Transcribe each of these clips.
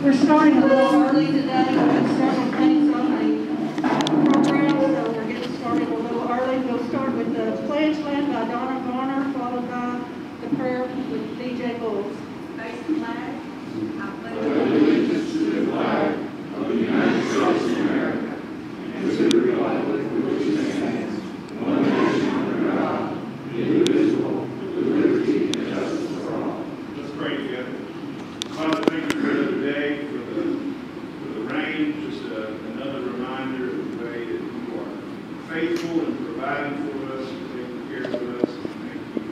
We're starting a little early today. We've got several things on the program, so we're getting started a little early. We'll start with the pledge led by Donna Garner, followed by the prayer with DJ Bulls. Face the flag. I pledge allegiance to the flag of the United States of America and to the republic for which it stands, one nation under God, indivisible, with liberty and justice for all. Let's pray together. Father, thank you for the day, for the rain, just another reminder of the way that you are faithful and providing for us and taking care of us. Thank you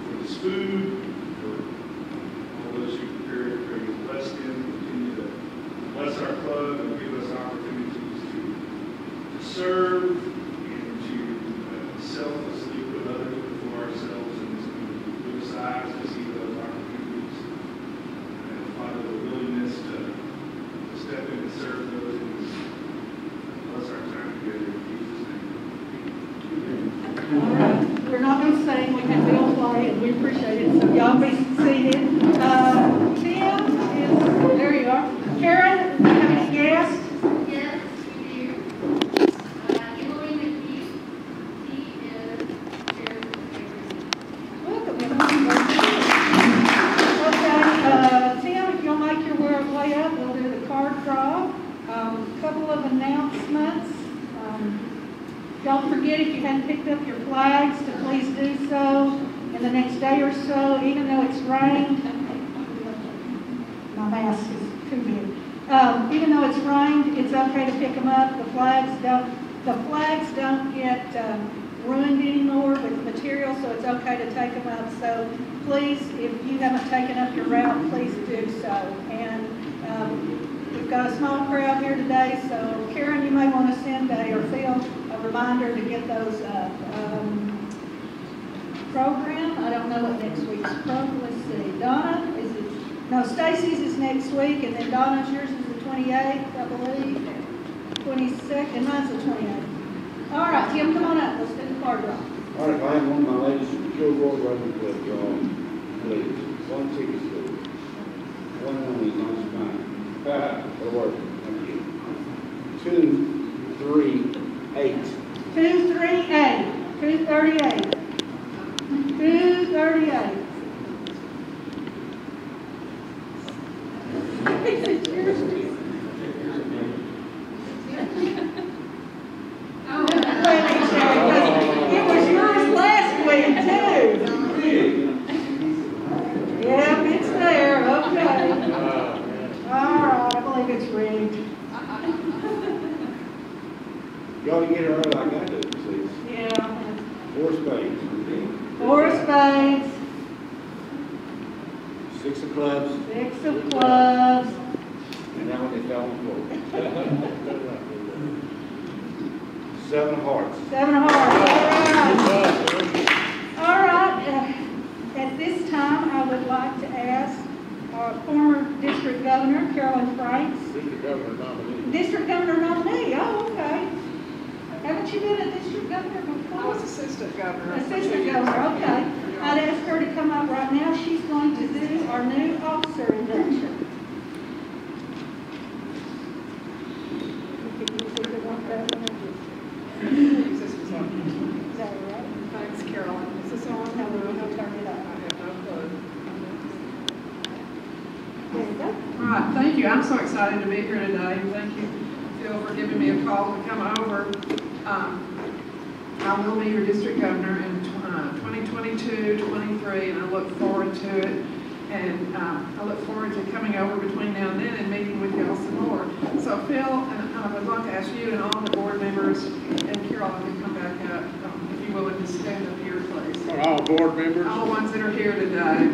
for this food, for all those you prepared. Pray you bless them, continue to bless our club and give us opportunities to serve and to selflessly put others before ourselves in this community. Give us eyes to see those opportunities. Father, the willingness to step in and serve those and bless our time together in Jesus' name. All right. We're not going to sing. We can Bill play, and we appreciate it. So y'all be seated. Tim is, there you are. Karen, do you have any guests? Yes, we do. Emily McGee, he is chair of the paper. Welcome, Emily. Okay, Tim, if you'll make your way up, we'll do the card draw. A couple of announcements. Don't forget, if you hadn't picked up your flags, to please do so in the next day or so, even though it's rained. My mask is too big. Even though it's rained, it's okay to pick them up. The flags don't get ruined anymore with material, so it's okay to take them up. So please, if you haven't taken up your route, please do so. And we've got a small crowd here today, so Karen, you may want to send or Phil a reminder to get those program. I don't know what next week's program. Let's see. Donna, is it? No, Stacy's is next week, and then Donna's, yours is the 28th, I believe. 22nd, and mine's the 28th. All right, Tim, come on up. Let's do the card draw. All right, if I have one of my ladies from Gilmer Rotary Club draw, please. One ticket, please. One only, not fine. That'll work. Thank you. 238. 238. 238. 238. Oh, it was yours last week too. Yep, it's there. Okay. All right, I believe it's rigged. Y'all get her out like I do, please. Yeah. 4 spades. 4 spades. 6 of clubs. 6 of clubs. And now when they fell on the floor. 7 of hearts. 7 of hearts. All right. At this time, I would like to ask our former district governor, Carolyn Franks. District governor nominee. District governor nominee. Oh, okay. Haven't you been a district governor before? I was assistant governor. Assistant governor, okay. I'd ask her to come up right now. She's going to do our new officer induction. This was on. Is that right? Thanks, Carolyn. Is this on? No, we're going to turn it I up. have no clue. There you go. All right, thank you. I'm so excited to be here today. Thank you, Phil, for giving me a call to come over. I will be your district governor in 2022, 23, and I look forward to it. And I look forward to coming over between now and then and meeting with y'all some more. So Phil, and I would like to ask you and all the board members, and Carolyn to come back up, if you will, and just stand up here, please. Are all board members? All the ones that are here today.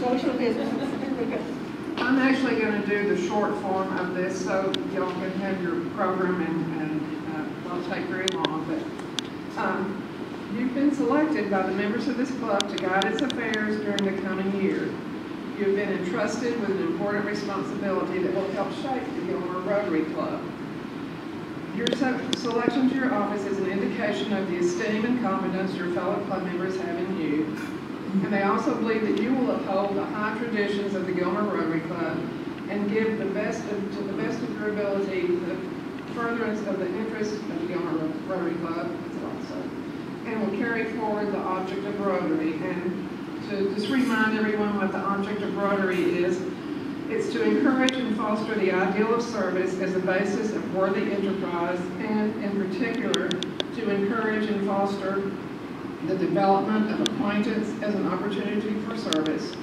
Social business. Here we go. I'm actually going to do the short form of this so y'all can have your program and won't take very long. But you've been selected by the members of this club to guide its affairs during the coming year. You have been entrusted with an important responsibility that will help shape the Gilmer Rotary Club. Your selection to your office is an indication of the esteem and confidence your fellow club members have in you. And they also believe that you will uphold the high traditions of the Gilmer Rotary Club and give to the best of your ability the furtherance of the interests of the Gilmer Rotary Club, and will carry forward the object of Rotary. And to just remind everyone what the object of Rotary is, it's to encourage and foster the ideal of service as a basis of worthy enterprise, and in particular, to encourage and foster the development of acquaintance as an opportunity for service,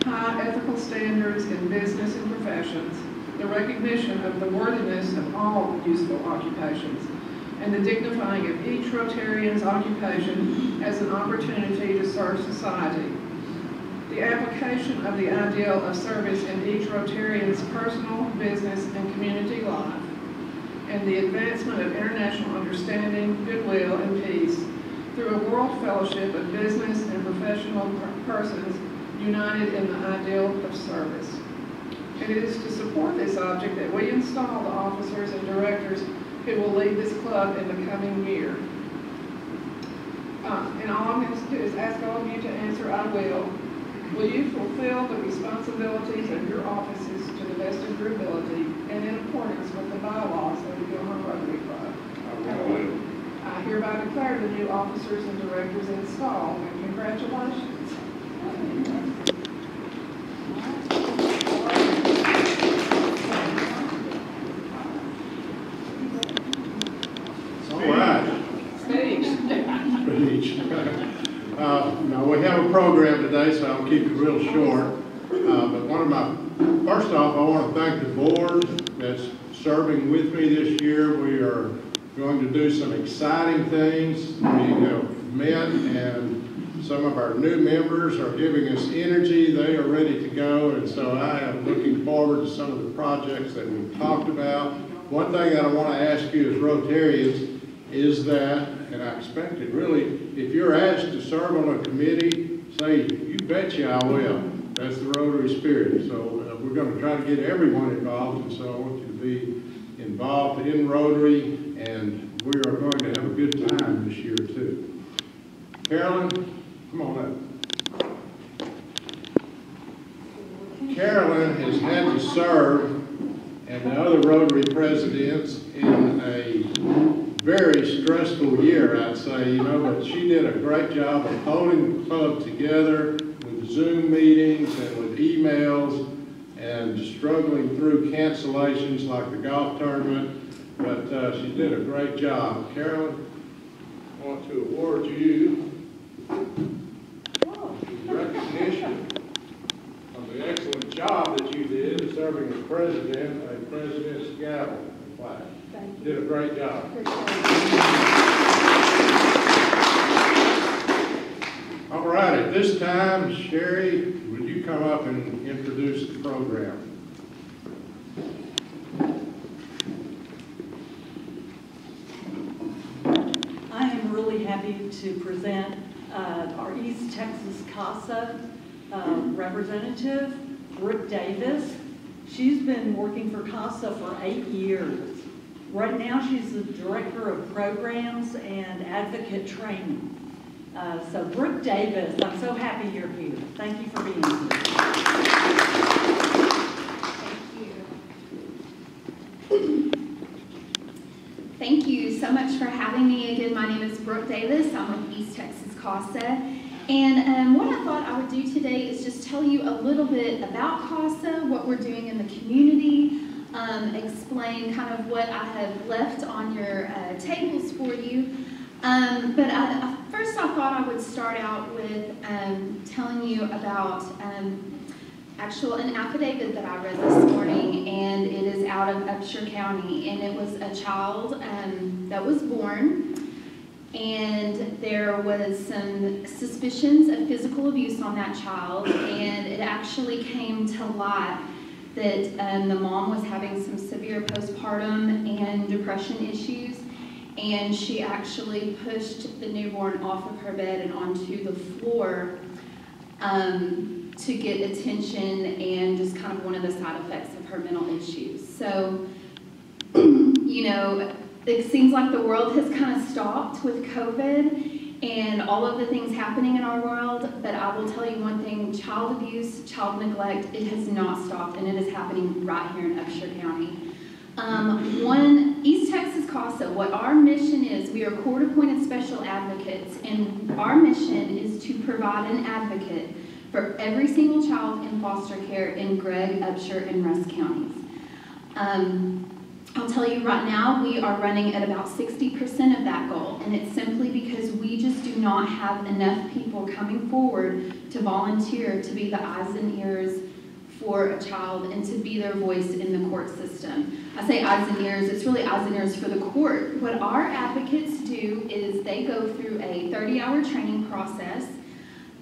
high ethical standards in business and professions, the recognition of the worthiness of all useful occupations, and the dignifying of each Rotarian's occupation as an opportunity to serve society. The application of the ideal of service in each Rotarian's personal, business, and community life, and the advancement of international understanding, goodwill, and peace through a world fellowship of business and professional persons united in the ideal of service. And it is to support this object that we install the officers and directors who will lead this club in the coming year. And all I'm going to do is ask all of you to answer, I will. Will you fulfill the responsibilities of your offices to the best of your ability and in accordance with the bylaws of the Gilmer Rotary Club? I will. I hereby declare the new officers and directors installed, and congratulations. All right. Speech. Now, we have a program today, so I'll keep it real short. But first off, I want to thank the board that's serving with me this year. We are going to do some exciting things. We have met, and some of our new members are giving us energy. They are ready to go, and so I am looking forward to some of the projects that we've talked about. One thing that I want to ask you as Rotarians is that, and I expect it really, if you're asked to serve on a committee, say, you betcha I will. That's the Rotary spirit. So we're going to try to get everyone involved, and so I want you to be involved in Rotary, and we are going to have a good time this year too. Carolyn, come on up. Carolyn has had to serve, and the other Rotary presidents, in a very stressful year, I'd say, but she did a great job of holding the club together with Zoom meetings and with emails, and struggling through cancellations like the golf tournament, but she did a great job. Carolyn, I want to award you recognition of the excellent job that you did serving as president, a president's gavel flag. Thank you. Did a great job. All right, at this time, Cherie, would you come up and introduce the program? I am really happy to present our East Texas CASA representative, Brooke Davis. She's been working for CASA for 8 years. Right now, she's the Director of Programs and Advocate Training. So Brooke Davis, I'm so happy you're here. Thank you for being here. Thank you so much for having me. Again, my name is Brooke Davis. I'm with East Texas CASA. And what I thought I would do today is just tell you a little bit about CASA, what we're doing in the community, explain kind of what I have left on your tables for you. But first I thought I would start out with telling you about an affidavit that I read this morning, and it is out of Upshur County, and it was a child that was born, and there was some suspicions of physical abuse on that child, and it actually came to light that the mom was having some severe postpartum and depression issues, and she actually pushed the newborn off of her bed and onto the floor to get attention and just kind of one of the side effects of her mental issues. So, you know, it seems like the world has kind of stopped with COVID and all of the things happening in our world, but I will tell you one thing, child abuse, child neglect, it has not stopped, and it is happening right here in Upshur County. East Texas CASA, what our mission is, we are court-appointed special advocates, and our mission is to provide an advocate for every single child in foster care in Gregg, Upshur, and Rusk counties. I'll tell you right now, we are running at about 60% of that goal, and it's simply because we just do not have enough people coming forward to volunteer to be the eyes and ears for a child and to be their voice in the court system. I say eyes and ears, it's really eyes and ears for the court. What our advocates do is they go through a 30-hour training process.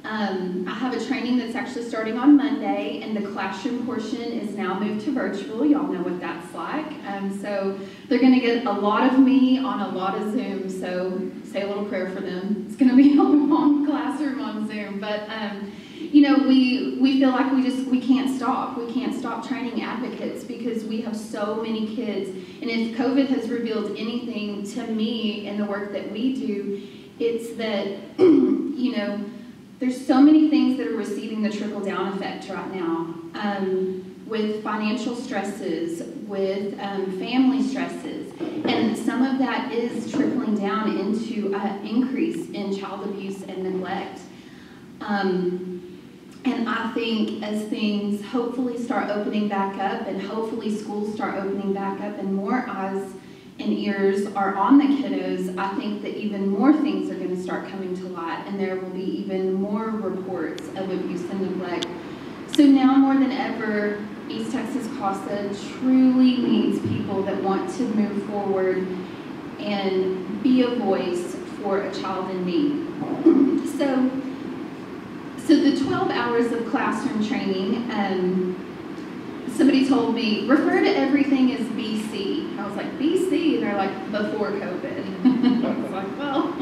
I have a training that's actually starting on Monday, and the classroom portion is now moved to virtual. Y'all know what that's like. So they're going to get a lot of me on a lot of Zoom, so say a little prayer for them. It's going to be a long classroom on Zoom, but you know, we feel like we can't stop. We can't stop training advocates because we have so many kids. And if COVID has revealed anything to me in the work that we do, it's that, you know, there's so many things that are receiving the trickle-down effect right now, with financial stresses, with family stresses, and some of that is trickling down into an increase in child abuse and neglect. And I think as things hopefully start opening back up, and hopefully schools start opening back up, and more eyes and ears are on the kiddos, I think that even more things are going to start coming to light, and there will be even more reports of abuse and neglect. So now more than ever, East Texas CASA truly needs people that want to move forward and be a voice for a child in need. So the 12 hours of classroom training, somebody told me, refer to everything as BC. And I was like, BC? And they're like, before COVID. I was like, well.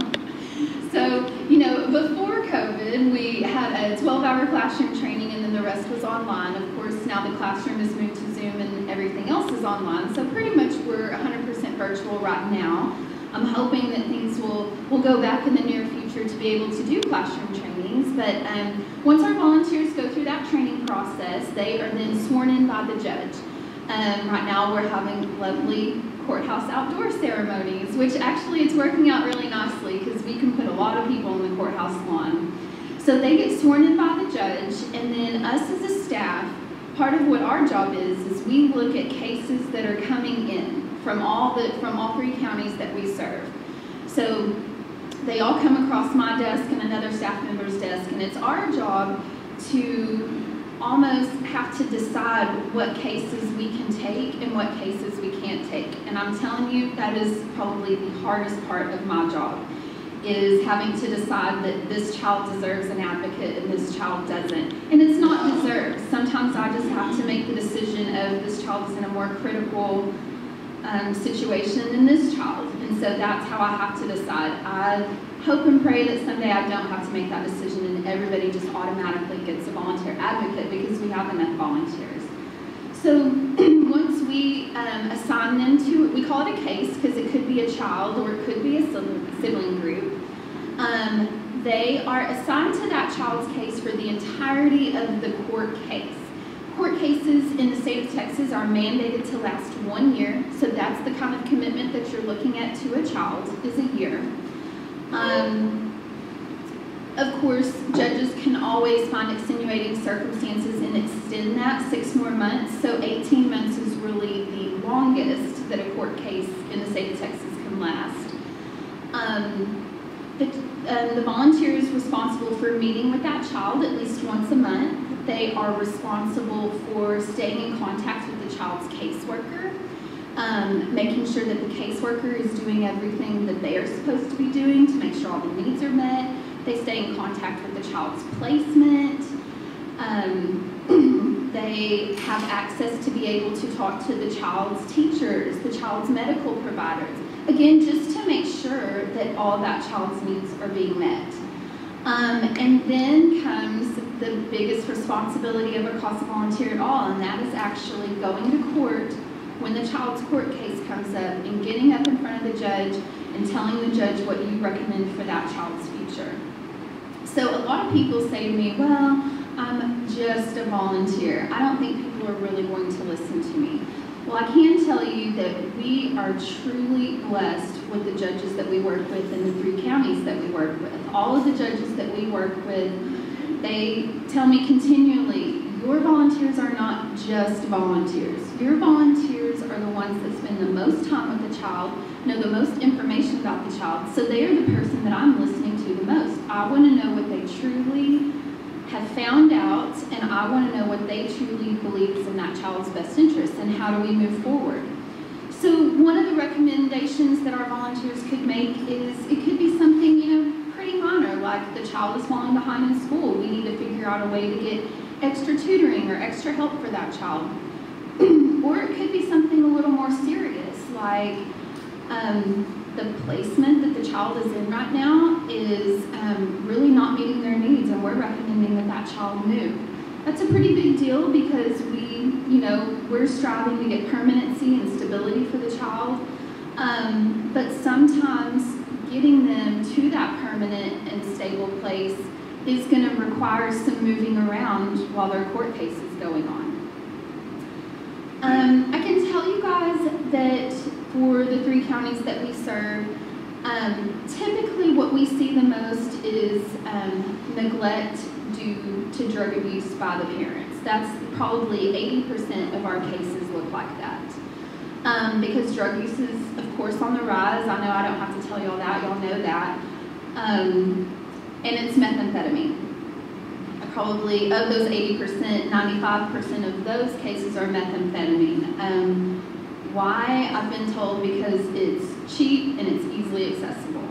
So, you know, before COVID, we had a 12-hour classroom training, and then the rest was online. Of course, now the classroom is moved to Zoom, and everything else is online. So pretty much we're 100% virtual right now. I'm hoping that things will go back in the near future to be able to do classroom trainings. But once our volunteers go through that training process, they are then sworn in by the judge. Right now we're having lovely courthouse outdoor ceremonies, which actually it's working out really nicely because we can put a lot of people in the courthouse lawn. So they get sworn in by the judge, and then us as a staff, part of what our job is we look at cases that are coming in from all 3 counties that we serve. So they all come across my desk and another staff member's desk, and it's our job to almost have to decide what cases we can take and what cases we can't take. And I'm telling you, that is probably the hardest part of my job, is having to decide that this child deserves an advocate and this child doesn't. And it's not deserved. Sometimes I just have to make the decision of this child is in a more critical situation than this child. And so that's how I have to decide. I hope and pray that someday I don't have to make that decision and everybody just automatically gets a volunteer advocate because we have enough volunteers. So once we assign them to, we call it a case because it could be a child or it could be a sibling group. They are assigned to that child's case for the entirety of the court case. Court cases in the state of Texas are mandated to last 1 year, so that's the kind of commitment that you're looking at to a child, is a year. Of course, judges can always find extenuating circumstances and extend that 6 more months, so 18 months is really the longest that a court case in the state of Texas can last. The volunteer is responsible for meeting with that child at least once a month. They are responsible for staying in contact with the child's caseworker, making sure that the caseworker is doing everything that they are supposed to be doing to make sure all the needs are met. They stay in contact with the child's placement. They have access to be able to talk to the child's teachers, the child's medical providers. Again, just to make sure that all that child's needs are being met. And then comes the biggest responsibility of a CASA volunteer at all, and that is actually going to court when the child's court case comes up and getting up in front of the judge and telling the judge what you recommend for that child's future. So a lot of people say to me, well, I'm just a volunteer. I don't think people are really going to listen to me. Well, I can tell you that we are truly blessed with the judges that we work with in the 3 counties that we work with. All of the judges that we work with, they tell me continually, your volunteers are not just volunteers. Your volunteers are the ones that spend the most time with the child, know the most information about the child, so they are the person that I'm listening to the most. I want to know what they truly have found out, and I want to know what they truly believe is in that child's best interest, and how do we move forward. So one of the recommendations that our volunteers could make is, it could be something, pretty minor, like the child is falling behind in school. We need to figure out a way to get extra tutoring or extra help for that child. Or it could be something a little more serious, like the placement that the child is in right now is really not meeting their needs, and we're recommending that that child move. That's a pretty big deal because we're striving to get permanency and stability for the child, but sometimes getting them to that permanent and stable place is going to require some moving around while their court case is going on. I can tell you guys that for the 3 counties that we serve, typically what we see the most is neglect due to drug abuse by the parents. That's probably 80% of our cases look like that. Because drug use is, of course, on the rise. I know I don't have to tell y'all that. Y'all know that. And it's methamphetamine. Probably of those 80%, 95% of those cases are methamphetamine. Why? I've been told because it's cheap and it's easily accessible.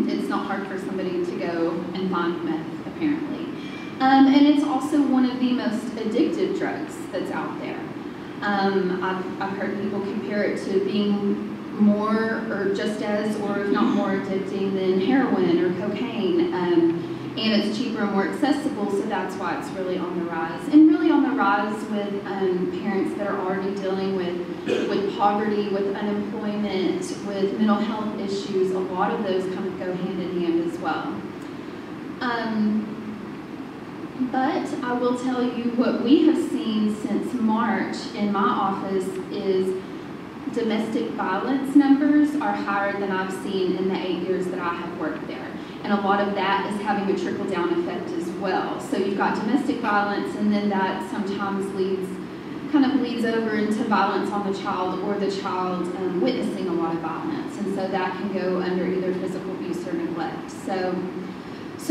It's not hard for somebody to go and find meth, apparently. And it's also one of the most addictive drugs that's out there. I've heard people compare it to being more or just as, or if not more addicting than heroin or cocaine. And it's cheaper and more accessible, so that's why it's really on the rise. And really on the rise with parents that are already dealing with poverty, with unemployment, with mental health issues. A lot of those kind of go hand in hand as well. But I will tell you what we have seen since March in my office is domestic violence numbers are higher than I've seen in the 8 years that I have worked there. And a lot of that is having a trickle-down effect as well. So you've got domestic violence, and then that sometimes kind of bleeds over into violence on the child, or the child witnessing a lot of violence. And so that can go under either physical abuse or neglect. So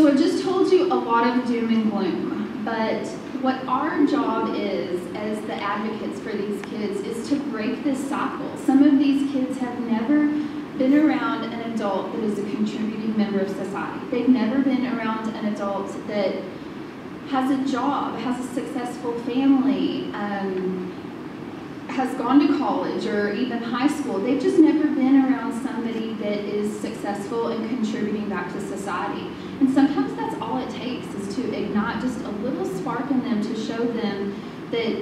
I've just told you a lot of doom and gloom, but what our job is as the advocates for these kids is to break this cycle. Some of these kids have never been around an adult that is a contributing member of society. They've never been around an adult that has a job, has a successful family, has gone to college or even high school. They've just never been around somebody that is successful and contributing back to society. And sometimes that's all it takes, is to ignite just a little spark in them to show them that,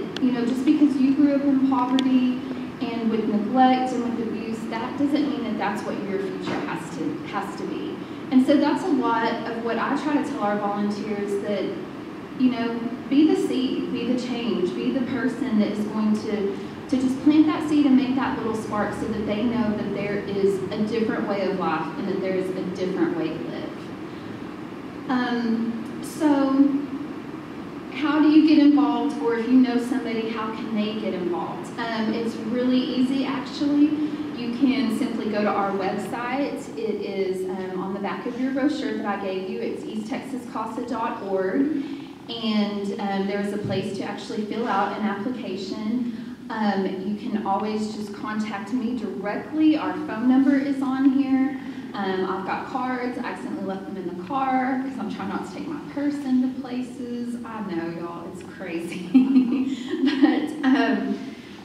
just because you grew up in poverty and with neglect and with abuse, that doesn't mean that that's what your future has to be. And so that's a lot of what I try to tell our volunteers, that, be the seed, be the change, be the person that is going to just plant that seed and make that little spark, so that they know that there is a different way of life and that there is a different way to live. So how do you get involved, or if you know somebody, how can they get involved? It's really easy, actually. You can simply go to our website. It is on the back of your brochure that I gave you. It's easttexascasa.org, and there's a place to actually fill out an application. You can always just contact me directly. Our phone number is on here. I've got cards. I accidentally left them in the car because I'm trying not to take my purse into places. I know, y'all, it's crazy. But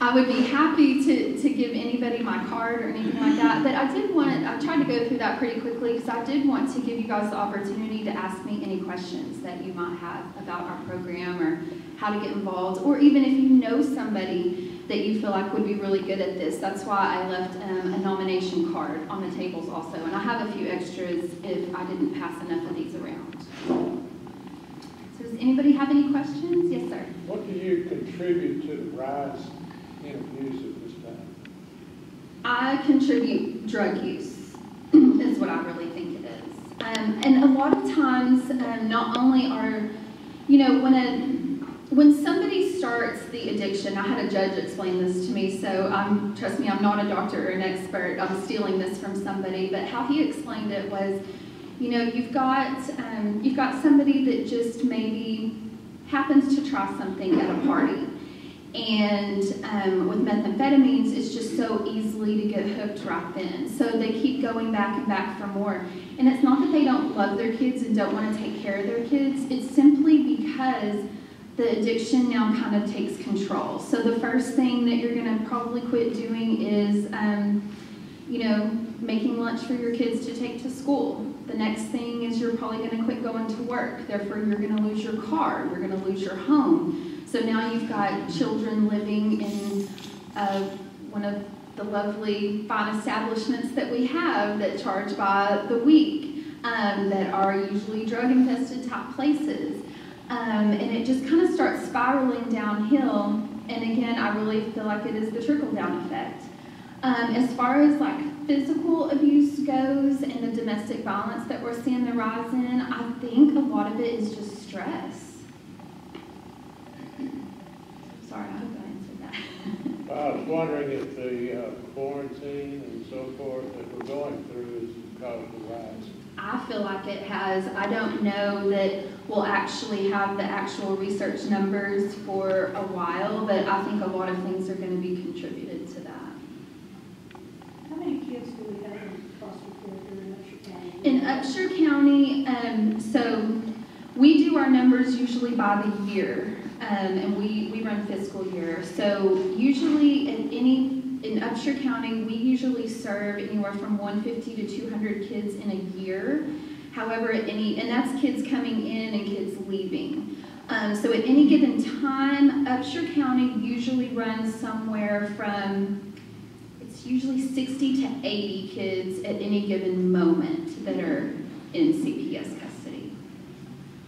I would be happy to give anybody my card or anything like that, but I tried to go through that pretty quickly because I did want to give you guys the opportunity to ask me any questions that you might have about our program or how to get involved, or even if you know somebody that you feel like would be really good at this. That's why I left a nomination card on the tables also, and I have a few extras if I didn't pass enough of these around. So does anybody have any questions? Yes, sir. What do you contribute to the rise in abuse at this time? I contribute drug use, is what I really think it is. And a lot of times, not only are, you know, when somebody starts the addiction, I had a judge explain this to me, so trust me, I'm not a doctor or an expert. I'm stealing this from somebody, but how he explained it was, you know, you've got somebody that just maybe happens to try something at a party. And with methamphetamines, it's just so easily to get hooked right then. So they keep going back and back for more. And it's not that they don't love their kids and don't want to take care of their kids. It's simply because the addiction now kind of takes control. So the first thing that you're going to probably quit doing is, you know, making lunch for your kids to take to school. The next thing is you're probably going to quit going to work. Therefore, you're going to lose your car. You're going to lose your home. So now you've got children living in one of the lovely fine establishments that we have that charge by the week, that are usually drug-infested type places. And it just kind of starts spiraling downhill. And again, I really feel like it is the trickle-down effect. As far as like physical abuse goes and the domestic violence that we're seeing the rise in, I think a lot of it is just stress. Sorry, I hope I answered that. I was wondering if the quarantine and so forth that we're going through has caused the rise. I feel like it has. I don't know that we'll actually have the actual research numbers for a while, but I think a lot of things are going to be contributed to that. How many kids do we have in foster care here in Upshur County? In Upshur County, so we do our numbers usually by the year, and we run fiscal year. So usually in Upshur County, we usually serve anywhere from 150 to 200 kids in a year. However, and that's kids coming in and kids leaving. So at any given time, Upshur County usually runs somewhere from, it's usually 60 to 80 kids at any given moment that are in CPS custody.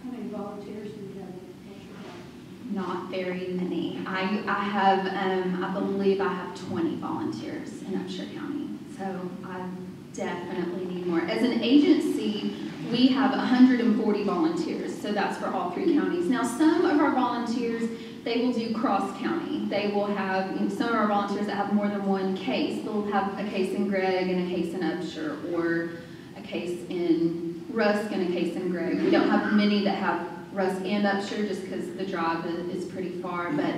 How many volunteers do we have in Upshur County? Not very many. I believe I have 20 volunteers in Upshur County. So I definitely need more. As an agency, we have 140 volunteers. So that's for all 3 counties. Now, some of our volunteers, they will do cross-county. They will have, you know, some of our volunteers that have more than one case. They'll have a case in Gregg and a case in Upshur, or a case in Rusk and a case in Gregg. We don't have many that have Rusk and Upshur just because the drive is pretty far. But,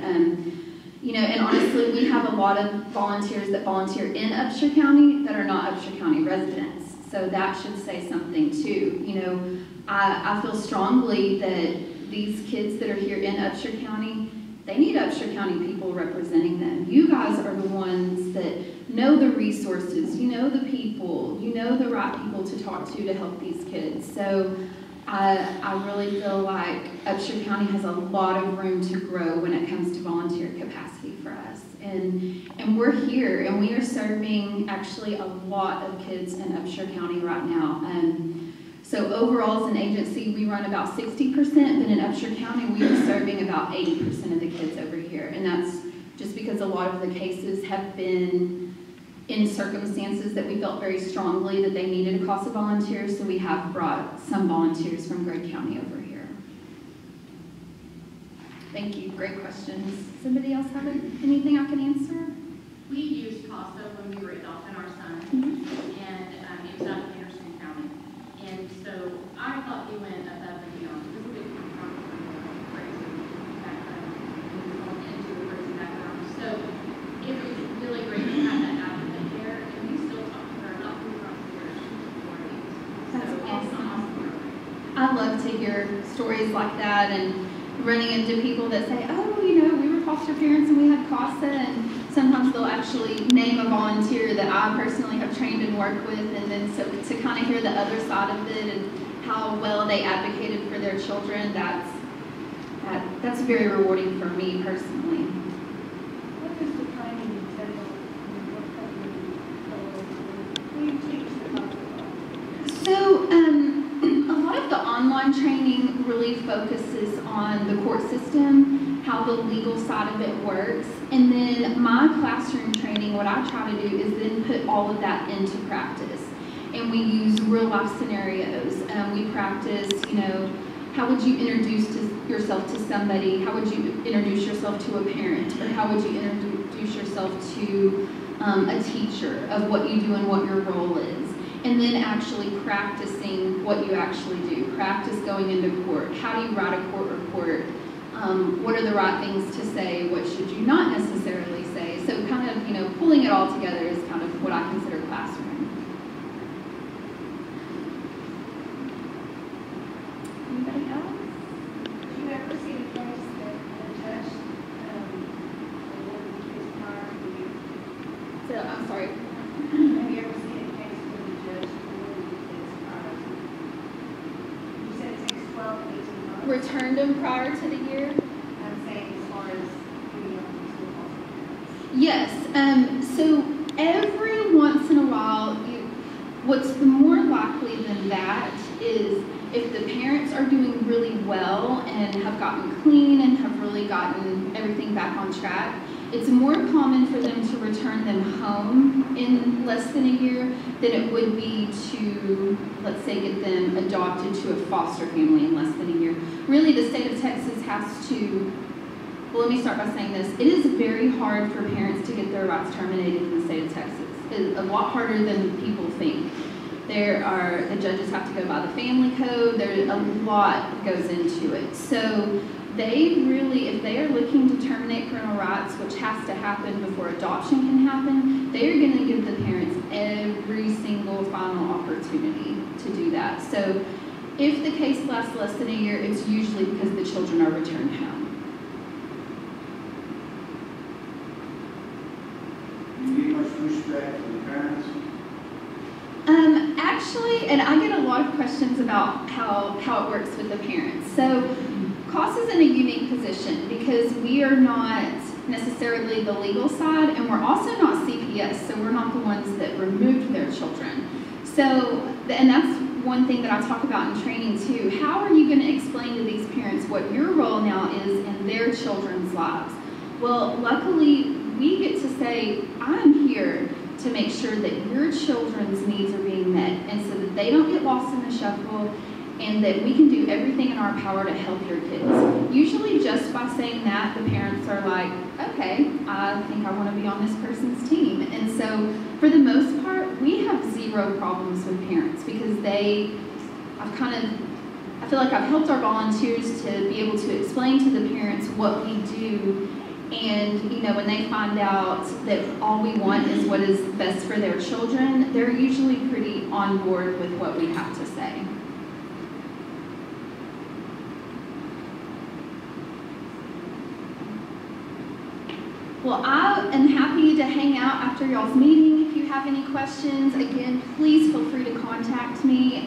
you know, and honestly, we have a lot of volunteers that volunteer in Upshur County that are not Upshur County residents. So that should say something too. You know, I feel strongly that these kids that are here in Upshur County, they need Upshur County people representing them. You guys are the ones that know the resources, you know the people, you know the right people to talk to help these kids. So I really feel like Upshur County has a lot of room to grow when it comes to volunteer capacity for us. And we're here, and we are serving actually a lot of kids in Upshur County right now. So overall, as an agency, we run about 60%, but in Upshur County, we are serving about 80% of the kids over here. And that's just because a lot of the cases have been in circumstances that we felt very strongly that they needed a CASA volunteer, so we have brought some volunteers from Gregg County over here. Thank you, great questions. Somebody else have anything I can answer? We used CASA when we were adopting our son, and it was out of Anderson County. And so I thought he went above and beyond. This is a big contract from crazy background, into a crazy background. So it was really great to have that advocate there, and we still talk to her, not through volunteers, so it's awesome. I love to hear stories like that and running into people that say, oh, you know, we were foster parents and we had CASA, and sometimes they'll actually name a volunteer that I personally have trained and worked with, and then so to kind of hear the other side of it and how well they advocated for their children, that's very rewarding for me personally. What is the training entail? What do you teach the CASA? So, a lot of the online training really focuses on the court system, how the legal side of it works, and then my classroom training, what I try to do is then put all of that into practice. And we use real life scenarios. We practice, how would you introduce yourself to somebody? How would you introduce yourself to a parent? Or how would you introduce yourself to a teacher of what you do and what your role is? And then actually practicing what you actually do. Practice going into court. How do you write a court report? What are the right things to say? What should you not necessarily say? So kind of, pulling it all together is kind of what I consider classroom. Anybody else? Did you ever see the place that the judge awarded the case prior to you? So, I'm sorry. Have you ever seen a case where the judge awarded the case prior to you? You said it takes 12 to 18 months. Returned them prior to the year? I'm saying as far as getting up to school foster parents. Yes. So every once in a while, what's more likely than that is if the parents are doing really well and have gotten clean and have really gotten everything back on track, it's more common for them to return them home in less than a year than it would be to, let's say, get them adopted to a foster family in less than a year. Really, the state of Texas has to, well, let me start by saying this. It is very hard for parents to get their rights terminated in the state of Texas. It's a lot harder than people think. The judges have to go by the family code. There's a lot that goes into it. So they really, if they are looking to terminate parental rights, which has to happen before adoption can happen, they are going to give the parents every single final opportunity to do that. So if the case lasts less than a year, it's usually because the children are returned home. Do you get much pushback from the parents? Actually, and I get a lot of questions about how it works with the parents. So CASA is in a unique position because we are not necessarily the legal side, and we're also not CPS, so we're not the ones that removed their children. So, and that's one thing that I talk about in training too. How are you going to explain to these parents what your role now is in their children's lives? Well, luckily, we get to say, I'm here to make sure that your children's needs are being met, and so that they don't get lost in the shuffle, and that we can do everything in our power to help your kids. Usually just by saying that, the parents are like, okay, I think I want to be on this person's team. And so for the most part, we have zero problems with parents because I feel like I've helped our volunteers to be able to explain to the parents what we do. And, when they find out that all we want is what is best for their children, they're usually pretty on board with what we have to say. Well, I am happy to hang out after y'all's meeting. If you have any questions, again, please feel free to contact me.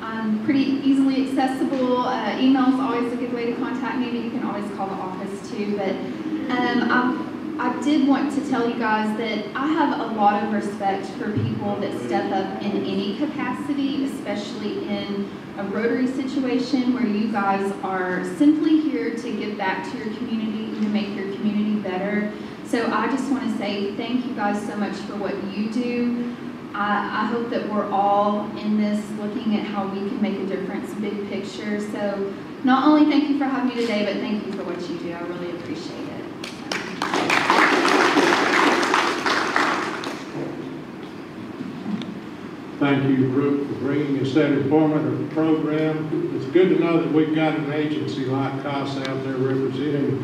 I'm pretty easily accessible. Email is always a good way to contact me, but you can always call the office too. But I did want to tell you guys that I have a lot of respect for people that step up in any capacity, especially in a Rotary situation where you guys are simply here to give back to your community and to make your community better. So I just want to say thank you guys so much for what you do. I hope that we're all in this looking at how we can make a difference, big picture. So not only thank you for having me today, but thank you for what you do. I really appreciate it. Thank you, Brooke, for bringing us that informative program. It's good to know that we've got an agency like CASA out there representing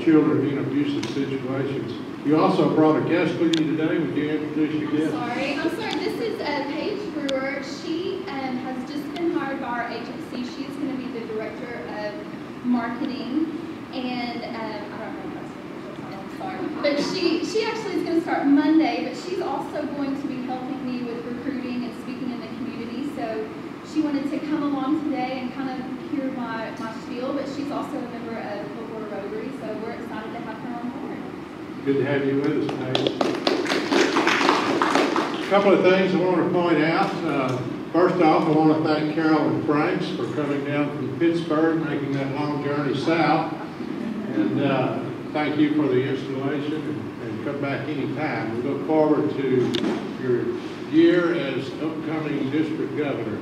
children in abusive situations. You also brought a guest with you today. Would you introduce your guest? I'm sorry. This is Paige Brewer. She has just been hired by our agency. She's going to be the director of marketing, and I don't know if that's her official title, I'm sorry. But she Good to have you with us, Nate. A couple of things I want to point out. First off, I want to thank Carolyn Franks for coming down from Pittsburg, making that long journey south. And thank you for the installation, and come back anytime. We look forward to your year as upcoming district governor.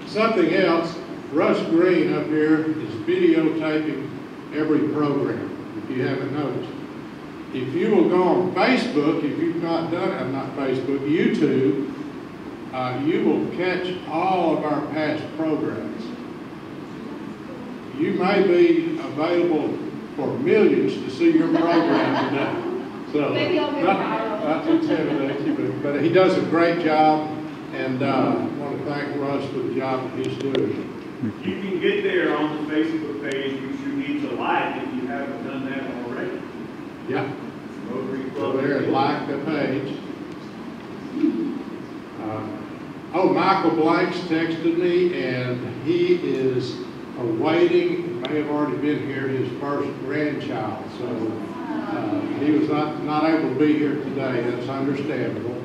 Something else, Russ Green up here is videotaping every program, if you haven't noticed. If you will go on Facebook, if you've not done it, not Facebook, YouTube, you will catch all of our past programs. You may be available for millions to see your program today. So, Maybe I'll go viral. not to intimidate you, but he does a great job, and I want to thank Russ for the job that he's doing. You can get there on the Facebook page, which you need to like if you haven't done that already. Yeah. Rotary Go Club. there and like the page. Michael Blanks texted me, and he is awaiting, may have already been here, his first grandchild. So he was not able to be here today. That's understandable.